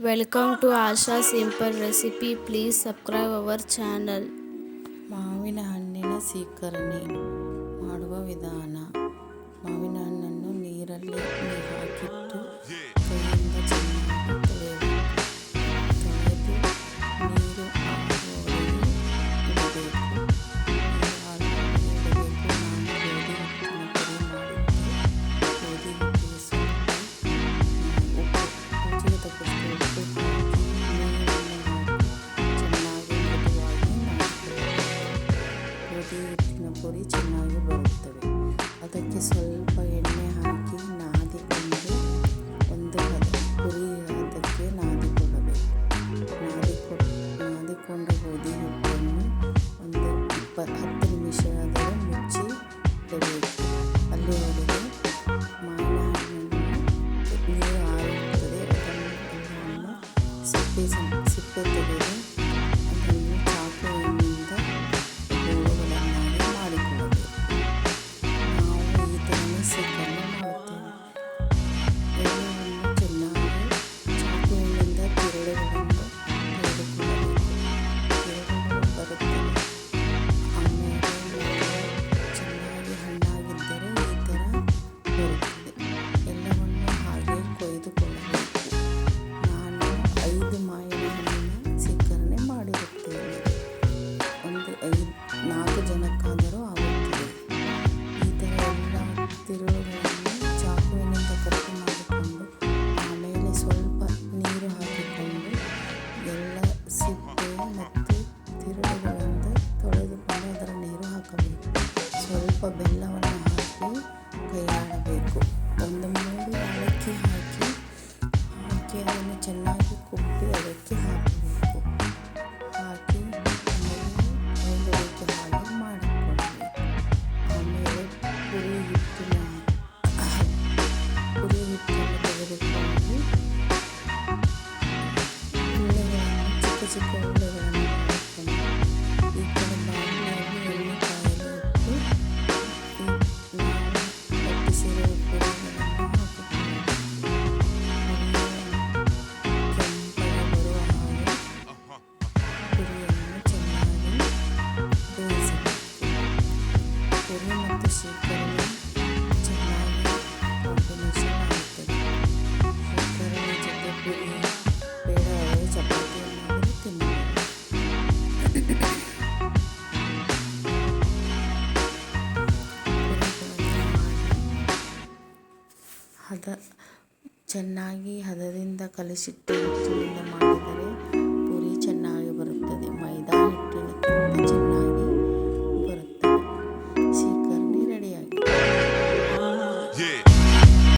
Welcome to Asha Simple Recipe. Please subscribe our channel. ಮಾವಿನ ಹಣ್ಣಿನ ಸೀಕರಣೆ ಮಾಡುವ ವಿಧಾನ. ಮಾವಿನ ಹಣ್ಣನ್ನು ನೀರಲ್ಲಿ ಹಾಕಿಟ್ಟು ಕೈಯಿಂದ ಚೆನ್ನಾಗಿ ತೊಳೆಯಬೇಕು. ತೊಳೆದು ನೀರು ಆಗುವವರೆಗೆ ಇಡಬೇಕು. ನೀರು ಆಗುವವರೆಗೆ ಇಡಬೇಕು. ನಾನು ಗೋಧಿ ಹಿಟ್ಟಿನ ಪುಡಿ ಮಾಡಿದ್ದೆ. ಗೋಧಿ ಹಿಟ್ಟಿಗೆ ಸ್ವಲ್ಪ ಉಪ್ಪು, ರುಚಿಗೆ ತಕ್ಕಷ್ಟು ಉಪ್ಪು ಹಾಕಿ ನೀರನ್ನು ಹಾಕಿ ಚೆನ್ನಾಗಿ ಮೃದುವಾಗಿ ನಾದಿಕೊಳ್ಳಬೇಕು. ಗೋಧಿ ಹಿಟ್ಟಿನ ಪುಡಿ ಚೆನ್ನಾಗಿ ಬರುತ್ತವೆ. ಅದಕ್ಕೆ ಸ್ವಲ್ಪ ಎಣ್ಣೆ ಹಾಕಿ ನಾದಿಕೊಂಡು ಒಂದು ಪುರಿ ಹದಕ್ಕೆ ನಾದಿಕೊಳ್ಳಬೇಕು. ನಾದಿಕೊಂಡ ಗೋಧಿ ಹಿಟ್ಟನ್ನು ಒಂದು 10 ನಿಮಿಷವಾದರೂ ಮುಚ್ಚಿ ಇಡಬೇಕು. ಅಲ್ಲಿವರೆಗೆ ಮಾವಿನ ಹಣ್ಣನ್ನು ನೀರು ಆರುತ್ತದೆ. ಅದನ್ನು ಸಿಪ್ಪೆ ತೆಗೆದು ಅದನ್ನು ಚಾಕುವಿನಿಂದ ಗೋಳುಗಳನ್ನಾಗಿ ಮಾಡಿಕೊಳ್ಳಬೇಕು. ನಾವು ಈ ಥರನೇ ಸೀಕರಣೆ ಮಾಡುತ್ತೇವೆ. ಎಲ್ಲವನ್ನು ಚೆನ್ನಾಗಿ ಚಾಕುವಿನಿಂದ ತಿರುಳುಗಳನ್ನು ತೆಗೆದುಕೊಳ್ಳಬೇಕು. ತಿರುಳುಗಳು ಬರುತ್ತವೆ. ಆಮೇಲೆ ಚೆನ್ನಾಗಿ ಹಣ್ಣಾಗಿದ್ದರೆ ಈ ಥರ ಬರುತ್ತದೆ. ಎಲ್ಲವನ್ನು ಹಾಗೆ ಕೊಯ್ದುಕೊಳ್ಳಬೇಕು. ನಾನು 5 ಮಾವಿನ ಹಣ್ಣಿನ ಸೀಕರಣೆ ಮಾಡಿರುತ್ತೇನೆ. 4 ಜನಕ್ಕಾದರೂ ಆಗುತ್ತದೆ. ಈ ಥರ ಎಲ್ಲ ತಿರುಳುಗಳನ್ನು ಚಾಕುವಿನಿಂದ ಕಟ್ ಮಾಡಿಕೊಂಡು ಆಮೇಲೆ ಸ್ವಲ್ಪ ನೀರು ಹಾಕಿಕೊಂಡು ಎಲ್ಲ ಸಿಪ್ಪೆ ಮತ್ತು ತಿರುಳುಗಳಿಂದ ತೊಳೆದುಕೊಂಡು ಅದರ ನೀರು ಹಾಕಬೇಕು. ಸ್ವಲ್ಪ ಬೆಲ್ಲವನ್ನು ಹಾಕಿ ಕೈಯಾಡಬೇಕು. 3 ಏಲಕ್ಕಿ ಹಾಕಿ ಅದನ್ನು ಚೆನ್ನಾಗಿ ಕುಟ್ಟಿ ಅದಕ್ಕೆ ಹಾಕಬೇಕು. ಹಾಕಿ ಒಂದು ರೀತಿ ಹಾಗೆ ಮಾಡಿಕೊಳ್ಳಬೇಕು. ಆಮೇಲೆ ಪುರಿ ಹಿಟ್ಟನ್ನು ತೆಗೆದುಕೊಂಡು ಚಿಕ್ಕ ಚಿಕ್ಕ ಉಳ್ಳೆಗಳನ್ನು ಮಾಡಿಕೊಂಡು ಈ ಕಡೆ ಬಾಣಲೆಯಲ್ಲಿ ಎಣ್ಣೆ ಕಾಯಲು ಇಟ್ಟು ನಾವು ಲಟ್ಟಿಸಿರುವ ಪುರಿಗಳನ್ನು ಹಾಕಿಕೊಳ್ಳಬೇಕು. ಕೆಂಪಗೆ ಬರುವ ಹಾಗೆ ಪುರಿಯನ್ನು ಚೆನ್ನಾಗಿ ಬೇಯಿಸಬೇಕು. ಪುರಿ ಮತ್ತು ಸೀಕರಣೆ ಚೆನ್ನಾಗಿ ಕಾಂಬಿನೇಷನ್ ಆಗುತ್ತದೆ. ಸೀಕರಣೆ ಜೊತೆ ಪುರಿ ಬೇಡವಾದರೆ ಚಪಾತಿಯನ್ನಾದರೂ ತಿನ್ನಬಹುದು. ಚೆನ್ನಾಗಿ ಹದದಿಂದ ಕಲಿಸಿಟ್ಟ ಹಿಟ್ಟನ್ನು